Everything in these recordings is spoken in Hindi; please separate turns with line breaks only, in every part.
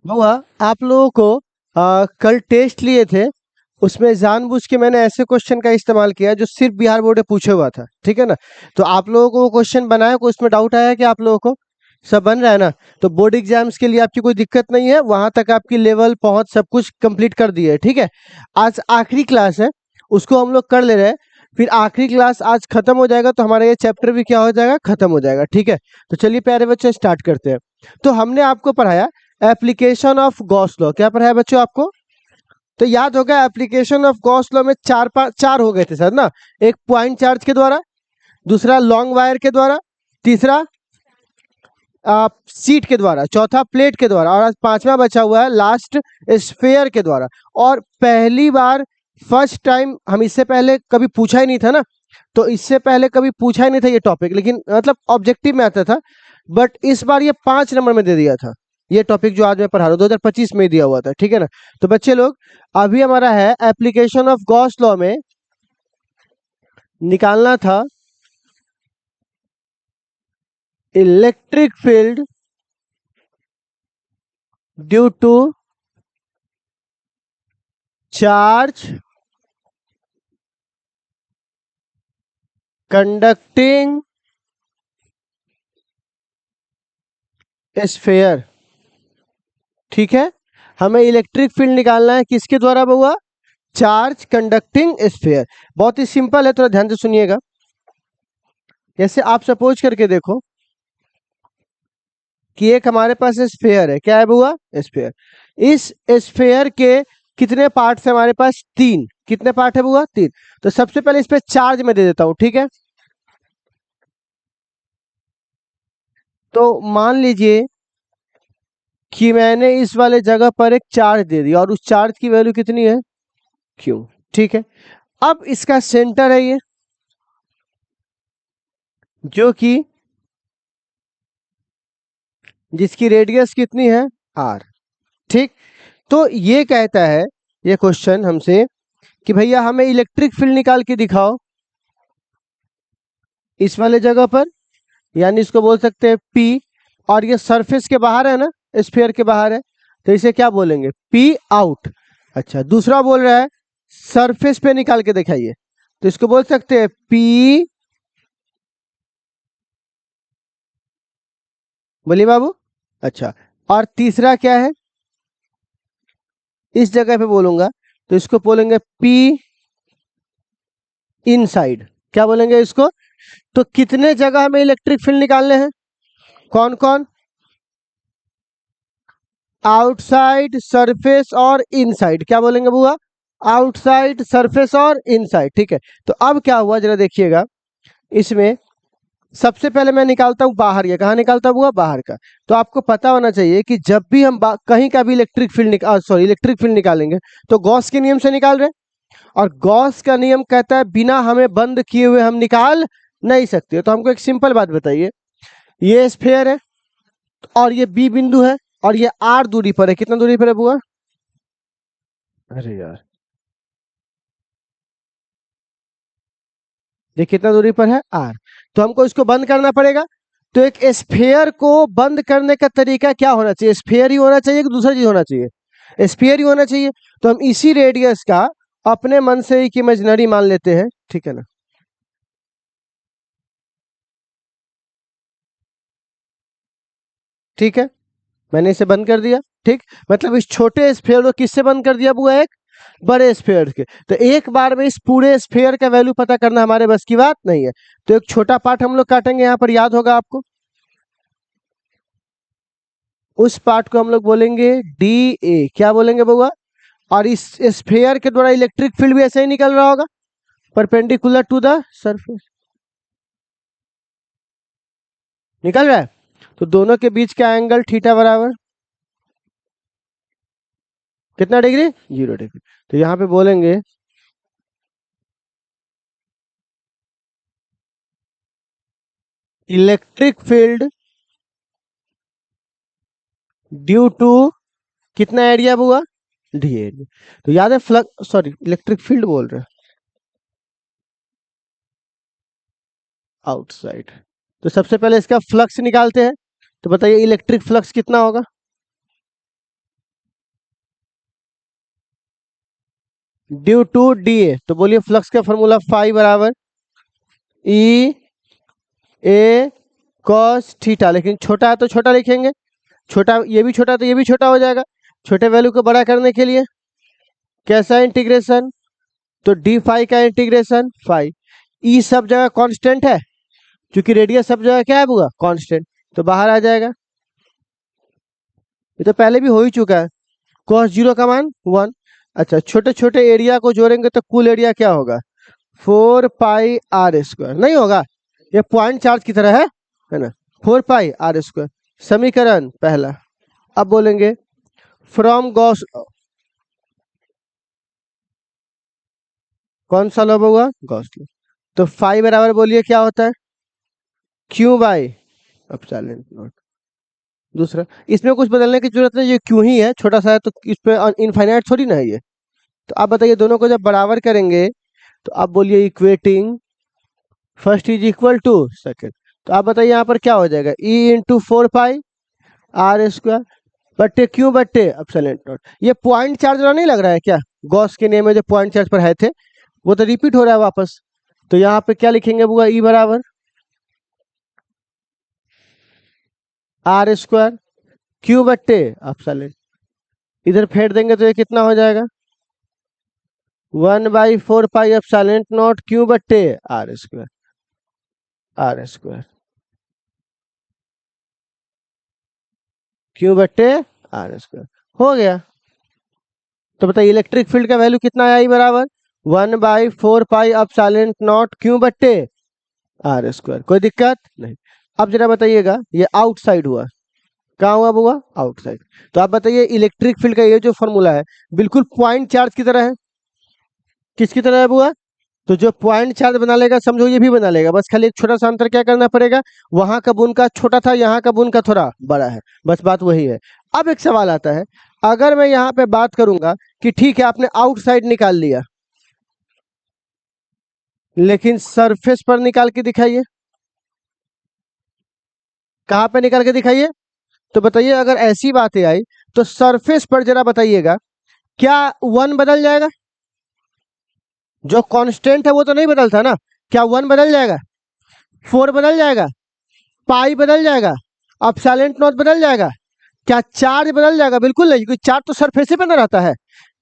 हुआ आप लोगों को कल टेस्ट लिए थे, उसमें जानबूझ के मैंने ऐसे क्वेश्चन का इस्तेमाल किया जो सिर्फ बिहार बोर्ड में पूछे हुआ था, ठीक है ना। तो आप लोगों को वो क्वेश्चन बनाया को उसमें डाउट आया कि आप लोगों को सब बन रहा है ना। तो बोर्ड एग्जाम्स के लिए आपकी कोई दिक्कत नहीं है, वहां तक आपकी लेवल पहुंच सब कुछ कंप्लीट कर दी है, ठीक है। आज आखिरी क्लास है, उसको हम लोग कर ले रहे हैं। फिर आखिरी क्लास आज खत्म हो जाएगा तो हमारा ये चैप्टर भी क्या हो जाएगा, खत्म हो जाएगा, ठीक है। तो चलिए प्यारे बच्चे स्टार्ट करते हैं। तो हमने आपको पढ़ाया एप्लीकेशन ऑफ गॉस लॉ। क्या पढ़ाया बच्चों आपको? तो याद होगा एप्लीकेशन ऑफ गॉस लॉ में चार हो गए थे सर ना। एक पॉइंट चार्ज के द्वारा, दूसरा लॉन्ग वायर के द्वारा, तीसरा सीट के द्वारा, चौथा प्लेट के द्वारा, और आज पांचवा बचा हुआ है लास्ट स्फेयर के द्वारा। और पहली बार फर्स्ट टाइम, हम इससे पहले कभी पूछा ही नहीं था ना, तो इससे पहले कभी पूछा ही नहीं था ये टॉपिक, लेकिन मतलब ऑब्जेक्टिव में आता था। बट इस बार ये 5 नंबर में दे दिया था, ये टॉपिक जो आज मैं पढ़ा रहा हूँ 2025 में ही दिया हुआ था, ठीक है ना। तो बच्चे लोग, अभी हमारा है एप्लीकेशन ऑफ गॉस लॉ में निकालना था electric field due to charge conducting sphere, ठीक है। हमें इलेक्ट्रिक फील्ड निकालना है किसके द्वारा हुआ? Charge conducting sphere. बहुत ही सिंपल है, थोड़ा ध्यान से सुनिएगा। जैसे आप सपोज करके देखो कि एक हमारे पास स्फेयर है, क्या है बुआ? स्फेयर। इस स्फेयर के कितने पार्ट्स है हमारे पास? 3। कितने पार्ट है बुआ? 3। तो सबसे पहले इस पे चार्ज में दे देता हूं, ठीक है। तो मान लीजिए कि मैंने इस वाले जगह पर एक चार्ज दे दिया और उस चार्ज की वैल्यू कितनी है? क्यू, ठीक है। अब इसका सेंटर है ये, जो कि जिसकी रेडियस कितनी है? आर, ठीक। तो ये कहता है ये क्वेश्चन हमसे कि भैया हमें इलेक्ट्रिक फील्ड निकाल के दिखाओ इस वाले जगह पर, यानी इसको बोल सकते हैं पी। और ये सरफेस के बाहर है ना, स्फीयर के बाहर है, तो इसे क्या बोलेंगे? P out. अच्छा, दूसरा बोल रहा है सरफेस पे निकाल के दिखाइए, तो इसको बोल सकते हैं पी। बोलिए बाबू। अच्छा, और तीसरा क्या है? इस जगह पे बोलूंगा तो इसको बोलेंगे पी इनसाइड। क्या बोलेंगे इसको? तो कितने जगह हमें इलेक्ट्रिक फील्ड निकालने हैं? कौन कौन? आउटसाइड, सरफेस और इनसाइड। क्या बोलेंगे बुआ? आउटसाइड, सरफेस और इनसाइड, ठीक है। तो अब क्या हुआ जरा देखिएगा, इसमें सबसे पहले मैं निकालता हूं बाहर। ये कहाँ निकालता हुआ? बाहर का। तो आपको पता होना चाहिए कि जब भी हम कहीं का भी इलेक्ट्रिक फील्ड निकालेंगे तो गॉस के नियम से निकाल रहे हैं। और गॉस का नियम कहता है बिना हमें बंद किए हुए हम निकाल नहीं सकते। तो हमको एक सिंपल बात बताइए, ये स्फेयर है और ये बी बिंदु है और ये आर दूरी पर है। कितना दूरी पर है बुआ? अरे यार, ये कितना दूरी पर है? आर। तो हमको इसको बंद करना पड़ेगा। तो एक स्फेयर को बंद करने का तरीका क्या होना चाहिए? स्फेयर ही होना चाहिए कि दूसरा चीज होना चाहिए? स्फेयर ही होना चाहिए। तो हम इसी रेडियस का अपने मन से एक इमेजिनरी मान लेते हैं, ठीक है ना। ठीक है, मैंने इसे बंद कर दिया, ठीक। मतलब इस छोटे स्फेयर को किससे बंद कर दिया बुआ? एक बड़े स्फेयर के। तो एक बार में इस पूरे स्फेयर का वैल्यू पता करना हमारे बस की बात नहीं है। तो एक छोटा पार्ट हम लोग काटेंगे यहाँ पर, याद होगा आपको। उस पार्ट को हम लोग बोलेंगे डी ए। क्या बोलेंगे बउआ? और इस स्फेयर के द्वारा इलेक्ट्रिक फील्ड भी ऐसे ही निकल रहा होगा, परपेंडिकुलर टू द सरफेस। निकल रहा है। तो दोनों के बीच का एंगल थीटा बराबर कितना डिग्री? 0 डिग्री। तो यहाँ पे बोलेंगे इलेक्ट्रिक फील्ड ड्यू टू कितना एरिया हुआ? D area. तो याद है फ्लक्स, सॉरी इलेक्ट्रिक फील्ड बोल रहे हैं, आउटसाइड। तो सबसे पहले इसका फ्लक्स निकालते हैं। तो बताइए इलेक्ट्रिक फ्लक्स कितना होगा? Due to d a. तो बोलिए फ्लक्स का फॉर्मूला फाई बराबर ई ए कॉस थीटा, लेकिन छोटा है तो छोटा लिखेंगे, छोटा ये भी छोटा तो ये भी छोटा हो जाएगा। छोटे वैल्यू को बड़ा करने के लिए कैसा इंटीग्रेशन, तो डी फाई का इंटीग्रेशन फाई। ई सब जगह कांस्टेंट है, क्योंकि रेडियस सब जगह क्या है बुआ, कांस्टेंट, तो बाहर आ जाएगा। ये तो पहले भी हो ही चुका है। कॉस जीरो का मान 1। अच्छा, छोटे छोटे एरिया को जोड़ेंगे तो कुल एरिया क्या होगा, 4 पाई r² नहीं होगा, ये पॉइंट चार्ज की तरह है ना, 4 पाई r²। समीकरण पहला। अब बोलेंगे फ्रॉम गॉस, कौन सा लॉ होगा, गॉस लॉ। तो फाई बराबर बोलिए क्या होता है, क्यू बाई एप्सिलॉन नॉट। दूसरा, इसमें कुछ बदलने की जरूरत नहीं, ये क्यों ही है, छोटा सा है तो इस पे इनफाइनाइट थोड़ी ना है ये। तो आप बताइए दोनों को जब बराबर करेंगे तो आप बोलिए equating first is equal to second. तो आप बताइए यहाँ पर क्या हो जाएगा, ई इंटू 4 पाई r², बट्टे क्यू बट्टे एप्सिलॉन नॉट। ये पॉइंट चार्ज वाला नहीं लग रहा है क्या, गॉस के नियम में जो पॉइंट चार्ज पर है थे वो तो रिपीट हो रहा है वापस। तो यहाँ पे क्या लिखेंगे बुआ, ई बराबर r² क्यू बट्टे एप्सिलॉन, इधर फेर देंगे तो ये कितना हो जाएगा, 1/4 पाई एप्सिलॉन नॉट क्यू बट्टे r², क्यू बट्टे r²। हो गया। तो बताइए इलेक्ट्रिक फील्ड का वैल्यू कितना है, आई बराबर 1/4 पाई एप्सिलॉन नॉट क्यू बट्टे r²। कोई दिक्कत नहीं। अब जरा बताइएगा, ये आउटसाइड हुआ, कहाँ हुआ आउटसाइड। तो आप बताइए इलेक्ट्रिक फील्ड का ये जो फॉर्मूला है बिल्कुल पॉइंट चार्ज की तरह है, किसकी तरह है बुआ, तो जो पॉइंट चार्ज बना लेगा समझो ये भी बना लेगा, बस खाली एक छोटा सा अंतर क्या करना पड़ेगा, वहां का बुन का छोटा था, यहाँ का बुन का थोड़ा बड़ा है, बस बात वही है। अब एक सवाल आता है, अगर मैं यहाँ पे बात करूंगा कि ठीक है आपने आउटसाइड निकाल लिया, लेकिन सरफेस पर निकाल के दिखाइए, कहाँ पे निकाल के दिखाइए। तो बताइए अगर ऐसी बातें आई तो सरफेस पर जरा बताइएगा, क्या 1 बदल जाएगा, जो कांस्टेंट है वो तो नहीं बदलता ना, क्या 1 बदल जाएगा, 4 बदल जाएगा, पाई बदल जाएगा, एप्सिलॉन नॉट बदल जाएगा, क्या चार्ज बदल जाएगा, बिल्कुल नहीं, क्योंकि चार्ज तो सरफेस पे ना रहता है।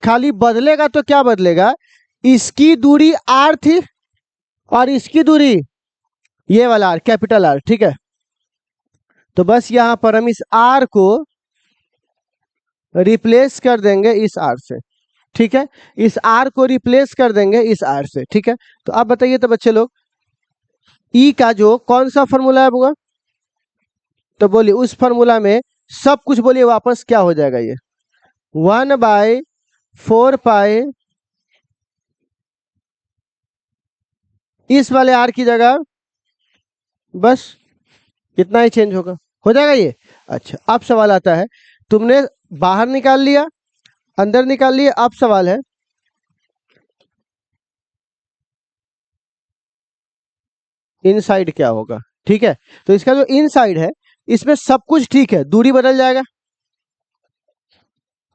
खाली बदलेगा तो क्या बदलेगा, इसकी दूरी r थी और इसकी दूरी ये वाला r, कैपिटल R, ठीक है। तो बस यहां पर हम इस r को रिप्लेस कर देंगे इस r से, ठीक है, इस r को रिप्लेस कर देंगे इस r से, ठीक है। तो आप बताइए तो बच्चे लोग, E का जो कौन सा फॉर्मूला है बुआ, तो बोलिए उस फॉर्मूला में सब कुछ बोलिए वापस क्या हो जाएगा, ये 1/4 पाई, इस वाले r की जगह बस इतना ही चेंज होगा, हो जाएगा ये। अच्छा, अब सवाल आता है, तुमने बाहर निकाल लिया, अंदर निकाल लिया, अब सवाल है इनसाइड क्या होगा, ठीक है। तो इसका जो इनसाइड है इसमें सब कुछ ठीक है, दूरी बदल जाएगा,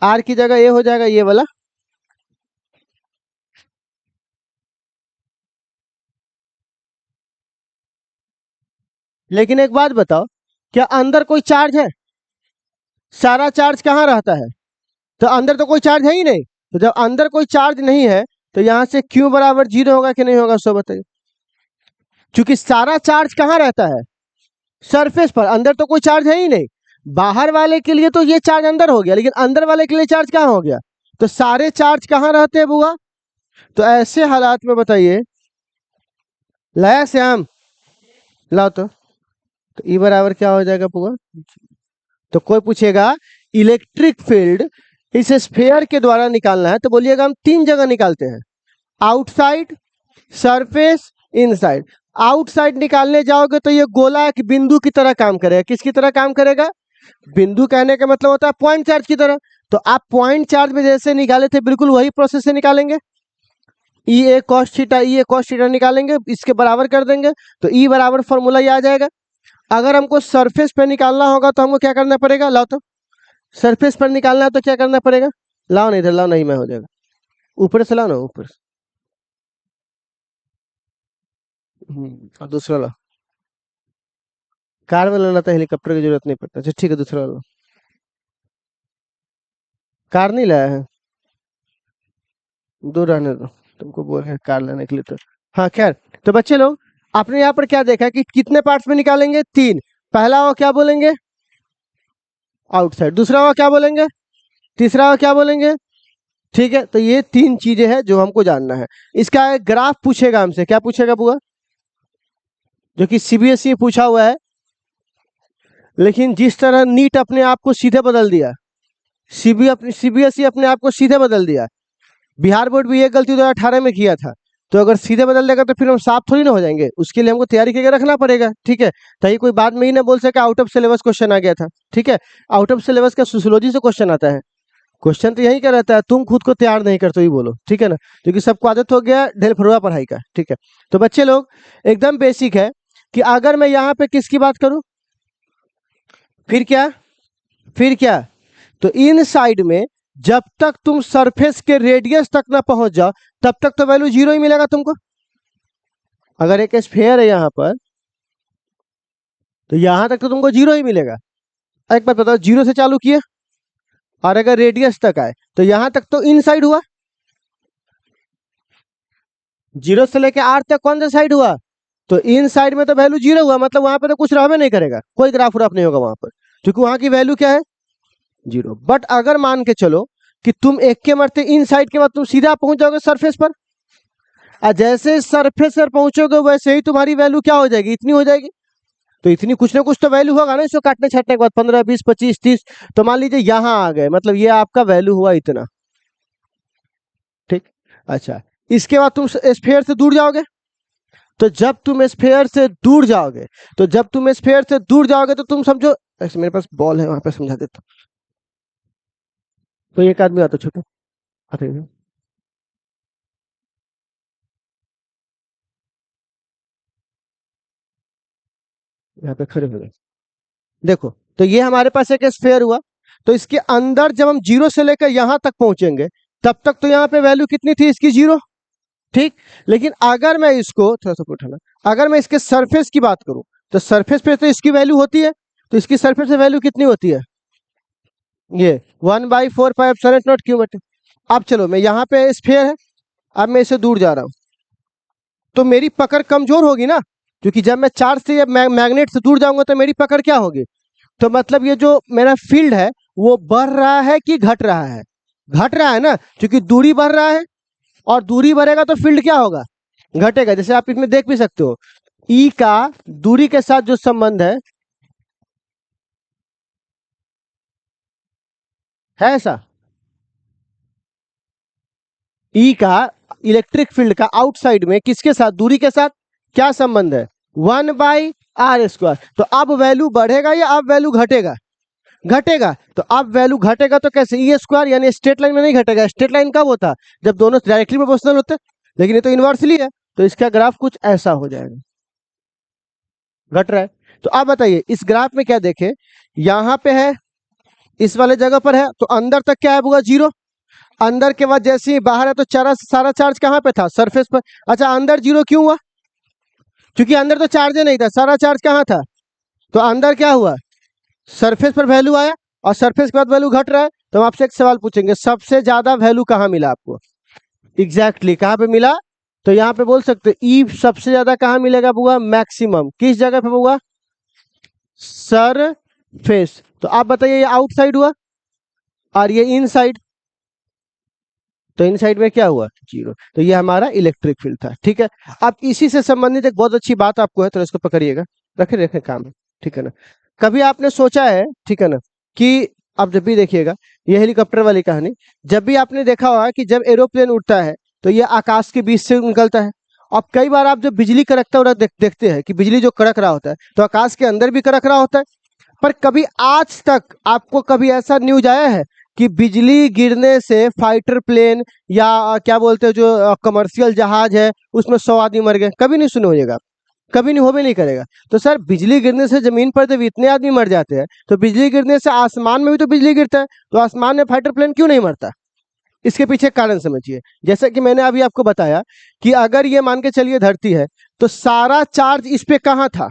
r की जगह ये हो जाएगा ये वाला, लेकिन एक बात बताओ, क्या अंदर कोई चार्ज है, सारा चार्ज कहाँ रहता है, तो अंदर तो कोई चार्ज है ही नहीं। तो जब अंदर कोई चार्ज नहीं है तो यहां से q बराबर 0 होगा कि नहीं होगा, सब बताइए। क्योंकि सारा चार्ज कहाँ रहता है, सरफेस पर, अंदर तो कोई चार्ज है ही नहीं। बाहर वाले के लिए तो ये चार्ज अंदर हो गया, लेकिन अंदर वाले के लिए चार्ज कहाँ हो गया, तो सारे चार्ज कहाँ रहते हैं बुआ। तो ऐसे हालात में बताइए, लाया श्याम, लाओ तो ई बराबर क्या हो जाएगा बुआ। तो कोई पूछेगा इलेक्ट्रिक फील्ड इस स्फीयर के द्वारा निकालना है, तो बोलिएगा हम 3 जगह निकालते हैं, आउटसाइड, सरफेस, इनसाइड। आउटसाइड निकालने जाओगे तो ये गोला एक बिंदु की तरह काम करेगा, किसकी तरह काम करेगा, बिंदु कहने का मतलब होता है पॉइंट चार्ज की तरह। तो आप पॉइंट चार्ज में जैसे निकाले थे बिल्कुल वही प्रोसेस से निकालेंगे, ई ए कॉस थीटा निकालेंगे, इसके बराबर कर देंगे, तो ई बराबर फॉर्मूला ये आ जाएगा। अगर हमको सरफेस पे निकालना होगा तो हमको क्या करना पड़ेगा, लाओ तो सरफेस पर निकालना है तो क्या करना पड़ेगा, लाओ नहीं इधर लाओ, नहीं मैं हो जाएगा, ऊपर से लाओ ना, ऊपर से। और दूसरा लो। कार में लाना था, हेलीकॉप्टर की जरूरत नहीं पड़ता। अच्छा ठीक है, दूसरा लो। कार नहीं लाया है, दूर रहने दो। तुमको बोल रहे हैं कार लाने के लिए तो। हाँ खैर, तो बच्चे लोग, आपने यहाँ पर क्या देखा कि कितने पार्ट्स में निकालेंगे? 3। पहला वो क्या बोलेंगे? आउटसाइड। दूसरा वो क्या बोलेंगे? तीसरा वो क्या बोलेंगे? ठीक है, तो ये 3 चीजें हैं जो हमको जानना है। इसका एक ग्राफ पूछेगा हमसे। क्या पूछेगा बुआ? जो कि सीबीएसई पूछा हुआ है, लेकिन जिस तरह नीट अपने आप को सीधे बदल दिया, सीबीएसई अपने आप को सीधे बदल दिया, बिहार बोर्ड भी ये गलती 2018 में किया था। तो अगर सीधे बदल देगा तो फिर हम साफ थोड़ी ना हो जाएंगे, उसके लिए हमको तैयारी करके रखना पड़ेगा। ठीक है, ताकि कोई बाद में ही ना बोल सके आउट ऑफ सिलेबस क्वेश्चन आ गया था। ठीक है, आउट ऑफ सिलेबस का सोशियोलॉजी से क्वेश्चन आता है। क्वेश्चन तो यही क्या रहता है, तुम खुद को तैयार नहीं करते ही बोलो। ठीक है ना, क्योंकि सबको आदत हो गया ढेर फरुआ पढ़ाई का। ठीक है, तो बच्चे लोग, एकदम बेसिक है कि अगर मैं यहाँ पे किसकी बात करूं, फिर क्या, फिर क्या, तो इन साइड में जब तक तुम सरफेस के रेडियस तक ना पहुंच जाओ, तब तक तो वैल्यू 0 ही मिलेगा तुमको। अगर एक स्फेयर है यहाँ पर, तो यहां तक तो तुमको 0 ही मिलेगा। एक बात बताओ, 0 से चालू किए और अगर रेडियस तक आए तो यहां तक तो इन साइड हुआ। 0 से लेके R तक कौन सा साइड हुआ? तो इन साइड में तो वैल्यू 0 हुआ, मतलब वहां पे तो कुछ रहबे नहीं करेगा, कोई ग्राफ व्राफ नहीं होगा वहां पर, क्योंकि वहां की वैल्यू क्या है? 0। बट अगर मान के चलो कि तुम एक के मरते इन साइड के बाद तुम सीधा पहुंच जाओगे सरफेस पर, और जैसे सरफेस पर पहुंचोगे वैसे ही तुम्हारी वैल्यू क्या हो जाएगी? इतनी हो जाएगी। तो इतनी कुछ ना कुछ तो वैल्यू होगा ना इसको काटने छाटने के बाद, 15 20 25 30। तो मान लीजिए यहां आ गए, मतलब ये आपका वैल्यू हुआ इतना। ठीक, अच्छा, इसके बाद तुम स्फेयर से दूर जाओगे। तो जब तुम स्फेयर से दूर जाओगे, तो जब तुम स्फेयर से दूर जाओगे तो तुम समझो, ऐसे मेरे पास बॉल है वहां पे समझा देता हूं। तो एक आदमी आता छोटा, आते हैं। यहाँ पे खड़े हो गए। देखो, तो ये हमारे पास एक स्फेयर हुआ। तो इसके अंदर जब हम 0 से लेकर यहां तक पहुंचेंगे, तब तक तो यहाँ पे वैल्यू कितनी थी इसकी? 0। ठीक, लेकिन अगर मैं इसको थोड़ा सा उठाना, अगर मैं इसके सरफेस की बात करूं, तो सरफेस पे तो इसकी वैल्यू होती है। तो इसकी सरफेस पे वैल्यू कितनी होती है? ये 1/4 पाई एप्सिलॉन नॉट क्यूब। अब चलो, मैं यहाँ पे स्फेयर है, अब मैं इससे दूर जा रहा हूँ, तो मेरी पकड़ कमजोर होगी ना, क्योंकि जब मैं चार्ज से या मैग्नेट से दूर जाऊंगा तो मेरी पकड़ क्या होगी? तो मतलब ये जो मेरा फील्ड है वो बढ़ रहा है कि घट रहा है? घट रहा है ना, क्योंकि दूरी बढ़ रहा है, और दूरी बढ़ेगा तो फील्ड क्या होगा? घटेगा। जैसे आप इसमें देख भी सकते हो, ई का दूरी के साथ जो संबंध है ऐसा, ई का इलेक्ट्रिक फील्ड का आउटसाइड में किसके साथ, दूरी के साथ क्या संबंध है? 1/r²। तो अब वैल्यू बढ़ेगा या अब वैल्यू घटेगा? घटेगा। तो अब वैल्यू घटेगा तो कैसे? E² यानी स्ट्रेट लाइन में नहीं घटेगा। स्ट्रेट लाइन कब होता? जब दोनों डायरेक्टली प्रोपोर्शनल होते, लेकिन ये तो इनवर्सली है, तो इसका ग्राफ कुछ ऐसा हो जाएगा, घट रहा है। तो अब बताइए इस ग्राफ में क्या देखें, यहां पे है, इस वाले जगह पर है, तो अंदर तक क्या है होगा? 0। अंदर के बाद जैसे ही बाहर है तो सारा चार्ज कहाँ पे था? सरफेस पर। अच्छा, अंदर 0 क्यों हुआ? क्योंकि अंदर तो चार्ज नहीं था, सारा चार्ज कहाँ था? तो अंदर क्या हुआ? सरफेस पर वैल्यू आया, और सरफेस के बाद वैल्यू घट रहा है। तो हम आपसे एक सवाल पूछेंगे, सबसे ज्यादा वैल्यू कहाँ मिला आपको? एग्जैक्टली कहाँ पे मिला? तो यहाँ पे बोल सकते ई सबसे ज्यादा कहाँ मिलेगा बुआ? मैक्सिमम किस जगह पे बुआ? सरफेस। तो आप बताइए, ये आउटसाइड हुआ और ये इनसाइड, तो इनसाइड में क्या हुआ? 0। तो ये हमारा इलेक्ट्रिक फील्ड था। ठीक है, अब इसी से संबंधित एक बहुत अच्छी बात आपको है, तो इसको पकड़िएगा, रखे रखे काम है। ठीक है ना, कभी आपने सोचा है, ठीक है ना, कि आप जब भी देखिएगा ये हेलीकॉप्टर वाली कहानी, जब भी आपने देखा होगा कि जब एरोप्लेन उड़ता है तो ये आकाश के बीच से निकलता है। अब कई बार आप जब बिजली कड़कता हुआ देखते हैं कि बिजली जो कड़क रहा होता है तो आकाश के अंदर भी कड़क रहा होता है। पर कभी आज तक आपको कभी ऐसा न्यूज आया है कि बिजली गिरने से फाइटर प्लेन या क्या बोलते हैं जो कमर्शियल जहाज है उसमें 100 आदमी मर गए? कभी नहीं सुने होइएगा, कभी नहीं, हो भी नहीं करेगा। तो सर, बिजली गिरने से जमीन पर जब इतने आदमी मर जाते हैं, तो बिजली गिरने से आसमान में भी तो बिजली गिरता है, तो आसमान में फाइटर प्लेन क्यों नहीं मरता? इसके पीछे कारण समझिए। जैसा कि मैंने अभी आपको बताया कि अगर ये मान के चलिए धरती है, तो सारा चार्ज इस पे कहाँ था?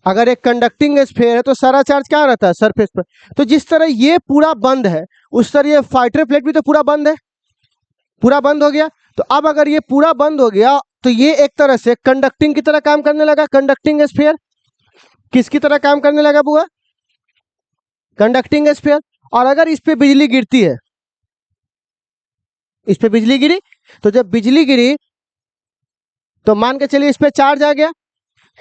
अगर एक कंडक्टिंग स्फीयर है तो सारा चार्ज कहाँ रहता है? सरफेस पर। तो जिस तरह ये पूरा बंद है, उस तरह ये फाइटर प्लेट भी तो पूरा बंद है, पूरा बंद हो गया। तो अब अगर ये पूरा बंद हो गया, तो ये एक तरह से कंडक्टिंग की तरह काम करने लगा। कंडक्टिंग स्फीयर किसकी तरह काम करने लगा बुआ? Conducting sphere. और अगर इस पे बिजली गिरती है, इस पे बिजली गिरी, तो जब बिजली गिरी तो मान के चलिए इस पे चार्ज आ गया,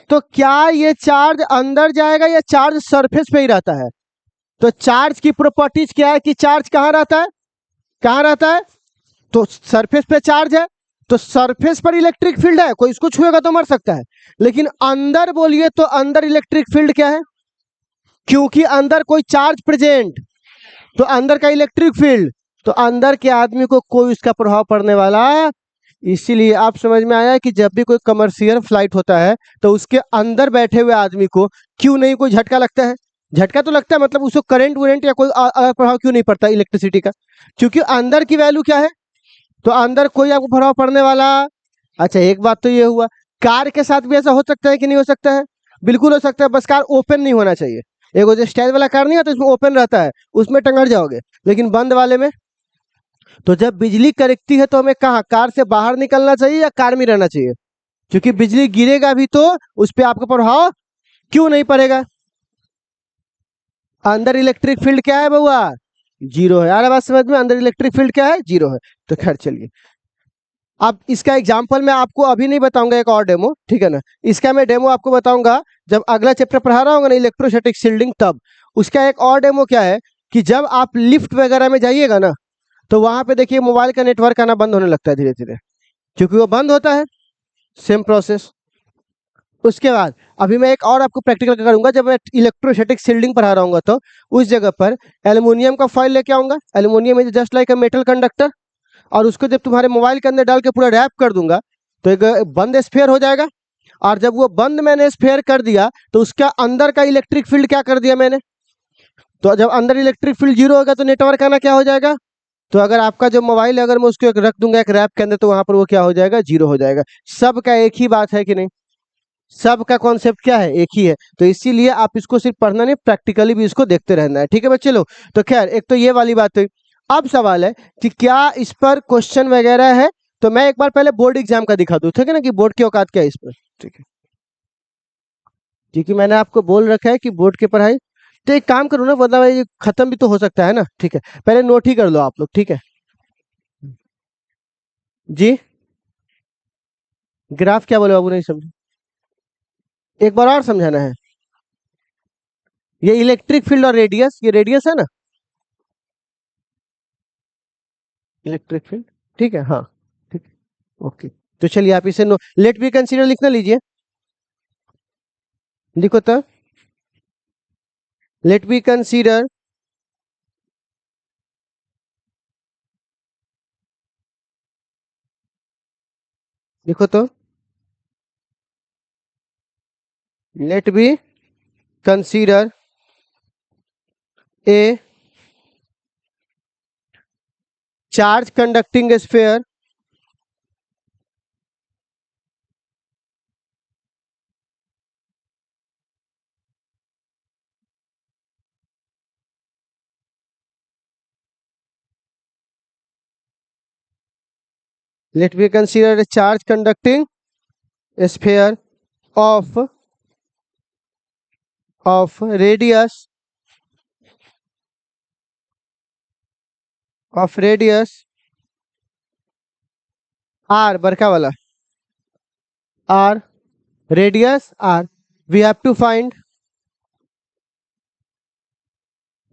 तो क्या ये चार्ज अंदर जाएगा या चार्ज सरफेस पे ही रहता है? तो चार्ज की प्रॉपर्टीज क्या है कि चार्ज कहाँ रहता है? कहाँ रहता है? तो सरफेस पे चार्ज है, तो सरफेस पर इलेक्ट्रिक फील्ड है, कोई इसको छुएगा तो मर सकता है। लेकिन अंदर बोलिए तो अंदर इलेक्ट्रिक फील्ड क्या है? क्योंकि अंदर कोई चार्ज प्रेजेंट, तो अंदर का इलेक्ट्रिक फील्ड, तो अंदर के आदमी को कोई उसका प्रभाव पड़ने वाला। इसीलिए आप समझ में आया कि जब भी कोई कमर्शियल फ्लाइट होता है, तो उसके अंदर बैठे हुए आदमी को क्यों नहीं कोई झटका लगता है? झटका तो लगता है, मतलब उसको करंट वरेंट या कोई अलग प्रभाव क्यों नहीं पड़ता इलेक्ट्रिसिटी का? क्योंकि अंदर की वैल्यू क्या है, तो अंदर कोई आपको प्रभाव पड़ने वाला। अच्छा, एक बात तो ये हुआ। कार के साथ भी ऐसा हो सकता है कि नहीं हो सकता है? बिल्कुल हो सकता है, बस कार ओपन नहीं होना चाहिए। एक वो जो स्टाइल वाला कार नहीं आता, इसमें ओपन रहता है, उसमें टंगड़ जाओगे, लेकिन बंद वाले में। तो जब बिजली कड़कती है तो हमें कहाँ, कार से बाहर निकलना चाहिए या कार में रहना चाहिए? क्योंकि बिजली गिरेगा भी तो उस पर आपका प्रभाव क्यों नहीं पड़ेगा? अंदर इलेक्ट्रिक फील्ड क्या है बउआ? जीरो है। यार बात समझ में, अंदर इलेक्ट्रिक फील्ड क्या है? जीरो है। तो खैर चलिए, अब इसका एग्जाम्पल मैं आपको अभी नहीं बताऊंगा, एक और डेमो, ठीक है ना? इसका मैं डेमो आपको बताऊंगा जब अगला चैप्टर पढ़ा रहा होगा ना, इलेक्ट्रोस्टैटिक शील्डिंग, तब। उसका एक और डेमो क्या है कि जब आप लिफ्ट वगैरह में जाइएगा ना, तो वहां पे देखिए मोबाइल का नेटवर्क आना बंद होने लगता है धीरे धीरे, क्योंकि वो बंद होता है। Same process. उसके बाद अभी मैं एक और आपको प्रैक्टिकल करूंगा, जब मैं इलेक्ट्रोस्टैटिक शील्डिंग पढ़ा रहा हूँ, तो उस जगह पर एल्युमिनियम का फॉइल लेके आऊंगा। Aluminium is just like a metal conductor. और उसको जब तुम्हारे मोबाइल के अंदर डाल के पूरा रैप कर दूंगा, तो एक बंद स्फीयर हो जाएगा। और जब वो बंद मैंने स्फीयर कर दिया, तो उसका अंदर का इलेक्ट्रिक फील्ड क्या कर दिया मैंने? तो जब अंदर इलेक्ट्रिक फील्ड जीरो होगा, तो नेटवर्क आना क्या हो जाएगा? तो अगर आपका जो मोबाइल है, अगर मैं उसको एक रख दूंगा एक रैप के अंदर, तो वहां पर वो क्या हो जाएगा? जीरो हो जाएगा। सबका एक ही बात है कि नहीं? सबका कॉन्सेप्ट क्या है? एक ही है। तो इसीलिए आप इसको सिर्फ पढ़ना नहीं, प्रैक्टिकली भी इसको देखते रहना है। ठीक है बच्चे लोग? तो खैर, एक तो ये वाली बात हुई। अब सवाल है कि क्या इस पर क्वेश्चन वगैरह है? तो मैं एक बार पहले बोर्ड एग्जाम का दिखा दूं, ठीक है ना, कि बोर्ड की औकात क्या है इस पर। ठीक है, क्योंकि मैंने आपको बोल रखा है कि बोर्ड की पढ़ाई। तो एक काम करो ना, वरना ये खत्म भी तो हो सकता है ना। ठीक है, पहले नोट ही कर लो आप लोग, ठीक है जी? ग्राफ क्या बोले बाबू, नहीं समझे? एक बार और समझाना है। ये इलेक्ट्रिक फील्ड और रेडियस, ये रेडियस है ना, इलेक्ट्रिक फील्ड। ठीक है, हाँ। ठीक है, ओके। तो चलिए आप इसे नो लेट बी कंसीडर लिखना, लीजिए, लिखो तो। लेट बी कंसीडर लिखो तो। Let be consider a charge conducting sphere let me consider a charge conducting sphere of radius r, बड़का वाला r, radius r। we have to find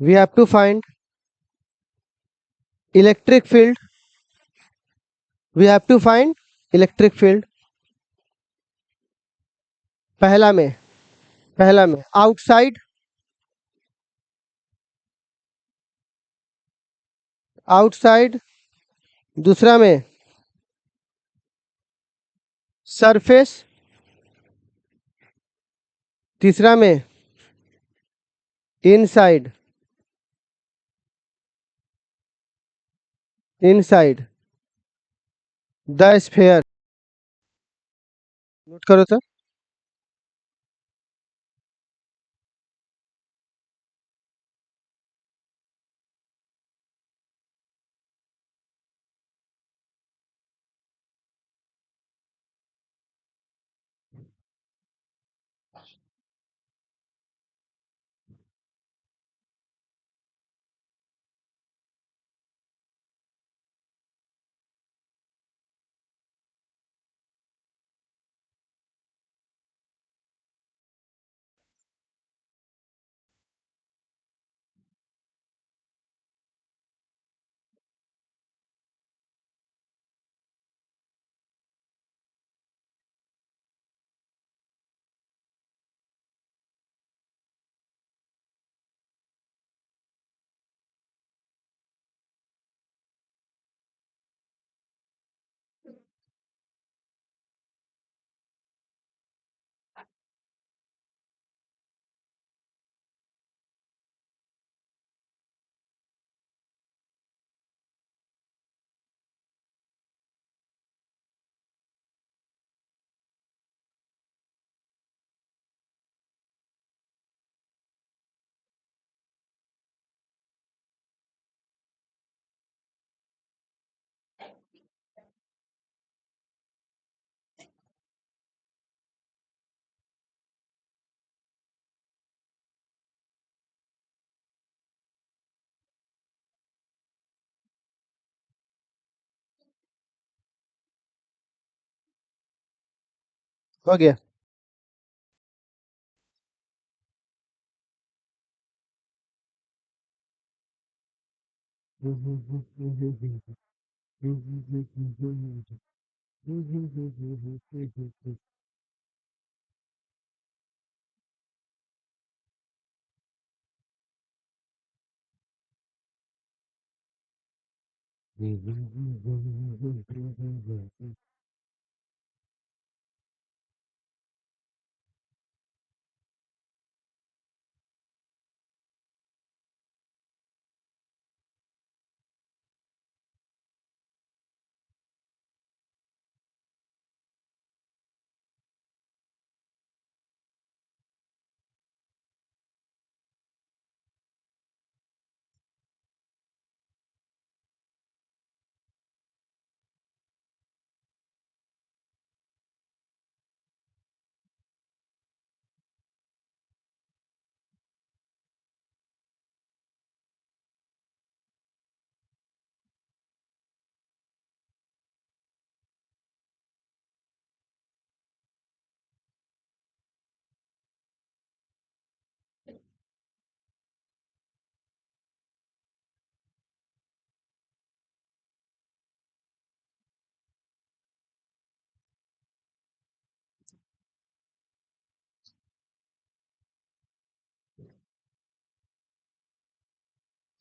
we have to find electric field we have to find electric field। पहला में आउटसाइड, दूसरा में सरफेस, तीसरा में inside. Inside the sphere. Note करो तो। हो गया।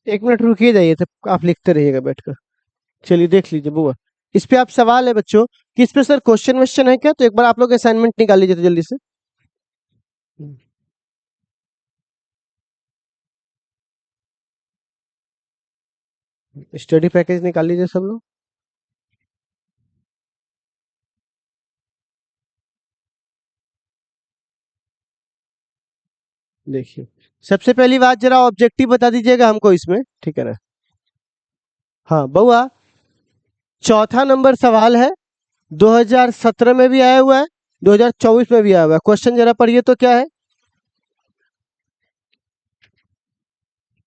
एक मिनट रुकिए, जाइए तब आप लिखते रहिएगा बैठकर। चलिए देख लीजिए बुआ, इस पे आप सवाल है बच्चों कि इस पे सर क्वेश्चन वेश्चन है क्या, तो एक बार आप लोग असाइनमेंट निकाल लीजिए तो जल्दी से। स्टडी पैकेज निकाल लीजिए सब लोग। देखिए, सबसे पहली बात जरा ऑब्जेक्टिव बता दीजिएगा हमको इसमें, ठीक है ना। हाँ बउआ, चौथा नंबर सवाल है, 2017 में भी आया हुआ है, 2024 में भी आया हुआ है। क्वेश्चन जरा पढ़िए तो क्या है।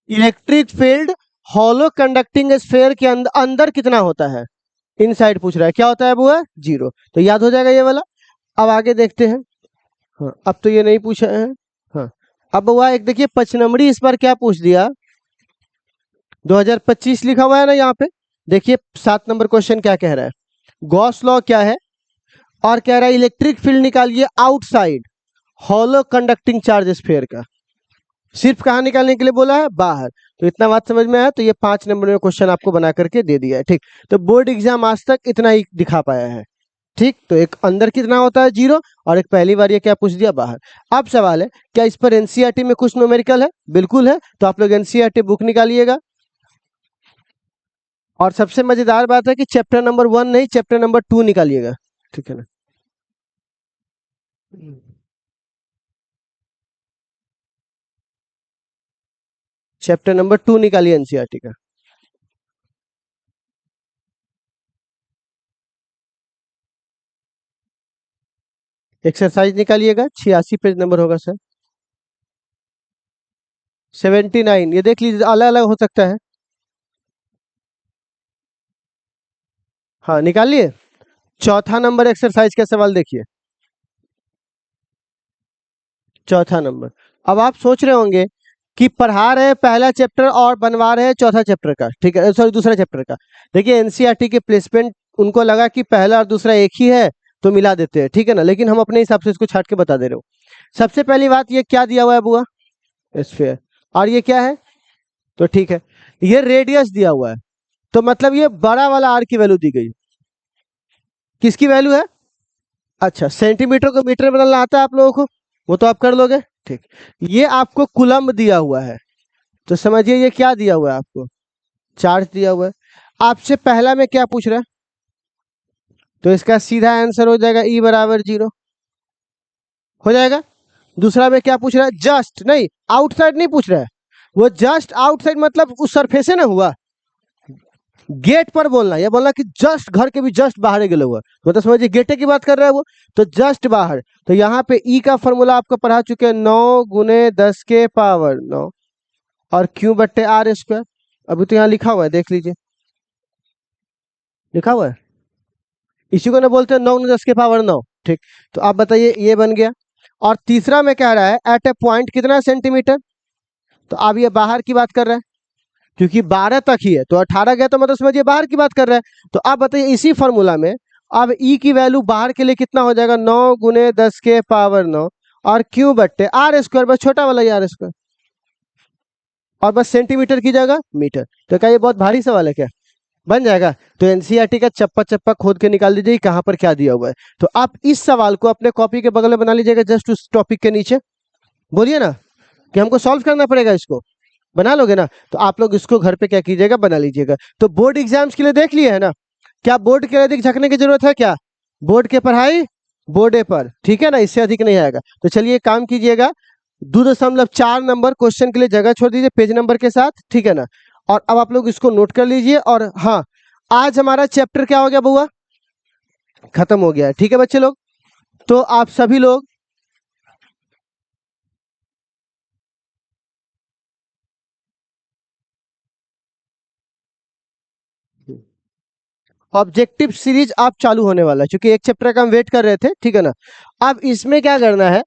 Electric field hollow conducting sphere के अंदर कितना होता है। इनसाइड पूछ रहा है, क्या होता है बुआ, 0। तो याद हो जाएगा ये वाला। अब आगे देखते हैं। हाँ, अब तो ये नहीं पूछा है। हाँ, अब बुआ एक देखिए 5 नंबरी इस बार क्या पूछ दिया, 2025 लिखा हुआ है ना यहाँ पे। देखिए 7 नंबर क्वेश्चन क्या कह रहा है, गॉस लॉ क्या है, और कह रहा है इलेक्ट्रिक फील्ड निकालिए outside hollow conducting charge sphere का। सिर्फ कहाँ निकालने के लिए बोला है, बाहर। तो इतना बात समझ में आया, तो ये 5 नंबर में क्वेश्चन आपको बना करके दे दिया है, ठीक। तो बोर्ड एग्जाम आज तक इतना ही दिखा पाया है, ठीक। तो एक अंदर कितना होता है 0, और एक पहली बार ये क्या पूछ दिया, बाहर। अब सवाल है, क्या इस पर एनसीईआरटी में कुछ न्यूमेरिकल है, बिल्कुल है। तो आप लोग एनसीईआरटी बुक निकालिएगा। और सबसे मजेदार बात है कि चैप्टर नंबर 1 नहीं, चैप्टर नंबर 2 निकालिएगा, ठीक है ना। चैप्टर नंबर 2 निकालिए एनसीईआरटी का। एक्सरसाइज निकालिएगा, 86 पेज नंबर होगा सर। 79, ये देख लीजिए, अलग अलग हो सकता है। हाँ निकालिए। चौथा नंबर एक्सरसाइज का सवाल देखिए। चौथा नंबर। अब आप सोच रहे होंगे कि पढ़ा रहे हैं पहला चैप्टर और बनवा रहे हैं चौथा चैप्टर का, ठीक है, सॉरी दूसरा चैप्टर का। देखिए एनसीईआरटी के प्लेसमेंट, उनको लगा कि पहला और दूसरा एक ही है तो मिला देते हैं, ठीक है ना, लेकिन हम अपने हिसाब से इसको छाट के बता दे रहे हो। सबसे पहली बात, ये क्या दिया हुआ है बुआ? स्फीयर। और ये क्या है? तो ठीक है, ये रेडियस दिया हुआ है, तो मतलब ये बड़ा वाला आर की वैल्यू दी गई। किसकी वैल्यू है? अच्छा, सेंटीमीटर को मीटर में बदलना आता है आप लोगों को, वो तो आप कर लोगे, ठीक। ये आपको कुलम्ब दिया हुआ है, तो समझिए ये क्या दिया हुआ है आपको? चार्ज दिया हुआ है। आपसे पहला में क्या पूछ रहा है? तो इसका सीधा आंसर हो जाएगा E बराबर 0 हो जाएगा। दूसरा में क्या पूछ रहा है? जस्ट नहीं, आउटसाइड नहीं पूछ रहा है, वो जस्ट आउटसाइड मतलब उस सरफेस है ना, हुआ गेट पर बोलना, या बोलना कि जस्ट घर के भी जस्ट बाहर गेले हुआ, तो समझिए गेटे की बात कर रहा है वो, तो जस्ट बाहर। तो यहाँ पे ई का फॉर्मूला आपको पढ़ा चुके हैं, 9 गुने 10 के पावर 9 और क्यू बट्टे आर स्क्वायर। अभी तो यहाँ लिखा हुआ है, देख लीजिए, लिखा हुआ है, इसी को ना बोलते हैं 9 गुने 10 के पावर 9, ठीक। तो आप बताइए, ये बन गया। और तीसरा में कह रहा है एट ए पॉइंट कितना सेंटीमीटर, तो अब ये बाहर की बात कर रहा है, क्योंकि 12 तक ही है, तो 18 गया तो मतलब समझिए बाहर की बात कर रहा है। तो आप बताइए इसी फॉर्मूला में अब ई की वैल्यू बाहर के लिए कितना हो जाएगा? 9 गुने 10 के पावर 9 और क्यू बट्टे आर स्क्वायर, बस छोटा वाला ही आर स्क्वायर, और बस सेंटीमीटर की जगह मीटर। तो क्या ये बहुत भारी सवाल है क्या? बन जाएगा। तो एनसीईआरटी का चप्पा चप्पा खोद के निकाल दीजिए कहाँ पर क्या दिया हुआ है। तो आप इस सवाल को अपने कॉपी के बगल में बना लीजिएगा, जस्ट उस टॉपिक के नीचे बोलिए ना कि हमको सॉल्व करना पड़ेगा, इसको बना लोगे ना, तो आप लोग इसको घर पे क्या कीजिएगा, बना लीजिएगा। तो बोर्ड एग्जाम्स के लिए देख लिए है ना, क्या बोर्ड के अधिक झकने की जरूरत है क्या? बोर्ड के पढ़ाई बोर्डे पर, ठीक है ना, इससे अधिक नहीं आएगा। तो चलिए काम कीजिएगा, 2.4 नंबर क्वेश्चन के लिए जगह छोड़ दीजिए पेज नंबर के साथ, ठीक है ना। और अब आप लोग इसको नोट कर लीजिए। और हाँ, आज हमारा चैप्टर क्या हो गया बुआ? खत्म हो गया है, ठीक है बच्चे लोग। तो आप सभी लोग ऑब्जेक्टिव सीरीज आप चालू होने वाला है, क्योंकि एक चैप्टर का हम वेट कर रहे थे, ठीक है ना। अब इसमें क्या करना है,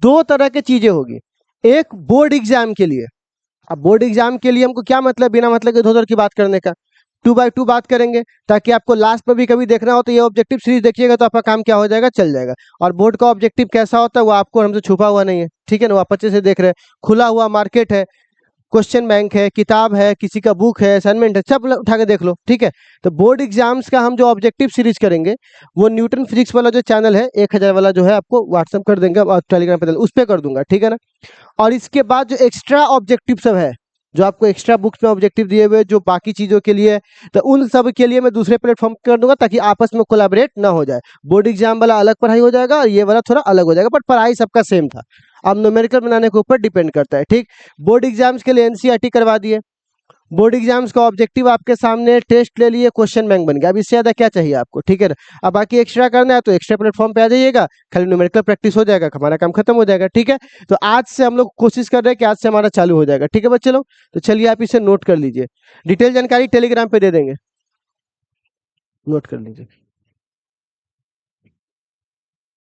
दो तरह की चीजें होगी। एक बोर्ड एग्जाम के लिए, अब बोर्ड एग्जाम के लिए हमको क्या मतलब, बिना मतलब के इधर की बात करने का, 2x2 बात करेंगे, ताकि आपको लास्ट में भी कभी देखना हो तो ये ऑब्जेक्टिव सीरीज देखिएगा, तो आपका काम क्या हो जाएगा, चल जाएगा। और बोर्ड का ऑब्जेक्टिव कैसा होता है वो आपको हमसे छुपा हुआ नहीं है, ठीक है ना, वो आप अच्छे से देख रहे हैं, खुला हुआ मार्केट है, क्वेश्चन बैंक है, किताब है, किसी का बुक है, असाइनमेंट है, सब उठा के देख लो, ठीक है। तो बोर्ड एग्जाम्स का हम जो ऑब्जेक्टिव सीरीज करेंगे, वो न्यूटन फिजिक्स वाला जो चैनल है 1000 वाला, जो है आपको व्हाट्सअप कर देंगे और टेलीग्राम पे उस पर कर दूंगा, ठीक है ना। और इसके बाद जो एक्स्ट्रा ऑब्जेक्टिव सब है, जो आपको एक्स्ट्रा बुक्स में ऑब्जेक्टिव दिए हुए जो बाकी चीजों के लिए, तो उन सब के लिए मैं दूसरे प्लेटफॉर्म कर दूंगा, ताकि आपस में कोलैबोरेट ना हो जाए। बोर्ड एग्जाम वाला अलग पढ़ाई हो जाएगा और ये वाला थोड़ा अलग हो जाएगा, बट पढ़ाई सबका सेम था। अब न्यूमेरिकल बनाने के ऊपर डिपेंड करता है, ठीक। बोर्ड एग्जाम्स के लिए एनसीईआरटी करवा दिए, बोर्ड एग्जाम्स का ऑब्जेक्टिव आपके सामने, टेस्ट ले लिए, क्वेश्चन बैंक बन गया, अब इससे ज्यादा क्या चाहिए आपको, ठीक है ना। अब बाकी एक्स्ट्रा करना है तो एक्स्ट्रा प्लेटफॉर्म पे आ जाइएगा, खाली न्यूमेरिकल प्रैक्टिस हो जाएगा, हमारा काम खत्म हो जाएगा, ठीक है। तो आज से हम लोग कोशिश कर रहे हैं कि आज से हमारा चालू हो जाएगा, ठीक है बच्चे लोग। तो चलिए आप इसे नोट कर लीजिए, डिटेल जानकारी टेलीग्राम पे दे देंगे, नोट कर लीजिए।